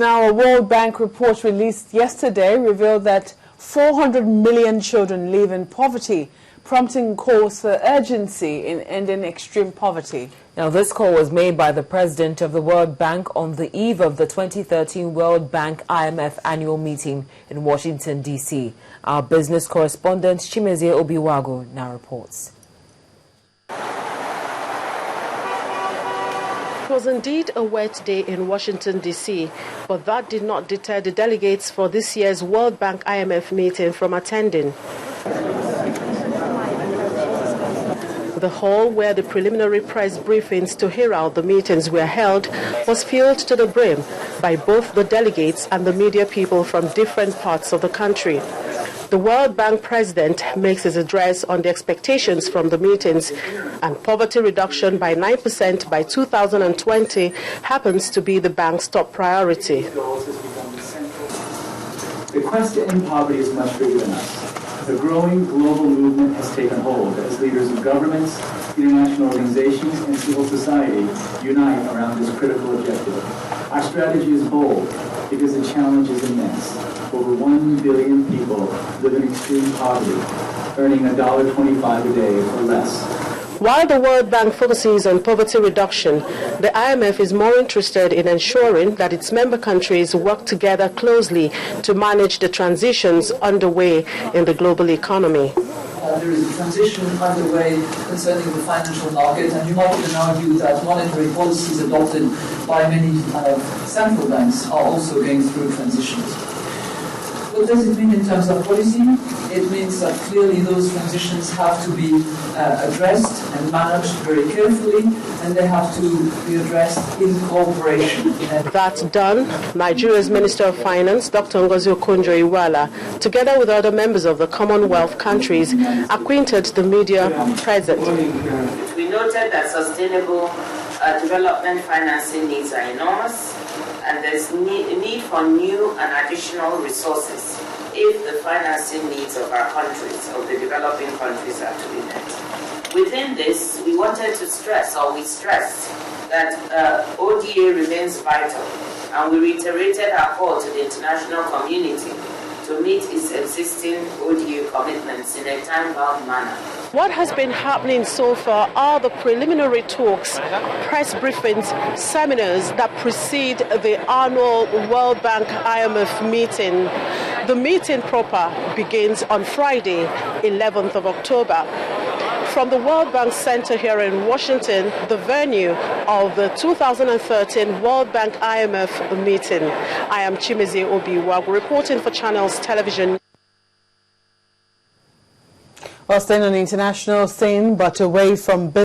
Now, a World Bank report released yesterday revealed that 400 million children live in poverty, prompting calls for urgency in ending extreme poverty. Now, this call was made by the president of the World Bank on the eve of the 2013 World Bank IMF annual meeting in Washington, D.C. Our business correspondent Chimezie Obiwagu now reports. It was indeed a wet day in Washington, D.C., but that did not deter the delegates for this year's World Bank IMF meeting from attending. The hall where the preliminary press briefings to herald the meetings were held was filled to the brim by both the delegates and the media people from different parts of the country. The World Bank president makes his address on the expectations from the meetings, and poverty reduction by 9% by 2020 happens to be the bank's top priority. The quest to end poverty is much bigger than us. The growing global movement has taken hold as leaders of governments, international organizations, and civil society unite around this critical objective. Our strategy is bold because the challenge is immense. Over 1 billion people live in extreme poverty, earning $1.25 a day or less. While the World Bank focuses on poverty reduction, the IMF is more interested in ensuring that its member countries work together closely to manage the transitions underway in the global economy. There is a transition underway concerning the financial market, and you might even argue that monetary policies adopted by many central banks are also going through transitions. What does it mean in terms of policy? It means that clearly those transitions have to be addressed and managed very carefully, and they have to be addressed in cooperation. That done, Nigeria's Minister of Finance, Dr. Ngozi Okonjo-Iweala, together with other members of the Commonwealth countries, acquainted the media present. We noted that sustainable development financing needs are enormous, and there's a need for new and additional resources if the financing needs of our countries, of the developing countries, are to be met. Within this, we wanted to stress, or we stressed, that ODA remains vital, and we reiterated our call to the international community to meet its existing ODA commitments in a time-bound manner. What has been happening so far are the preliminary talks, press briefings, seminars that precede the annual World Bank IMF meeting. The meeting proper begins on Friday, 11th of October. From the World Bank Center here in Washington, the venue of the 2013 World Bank IMF meeting. I am Chimezie Obiwagu, reporting for Channels Television. Well, staying on the international scene, but away from business.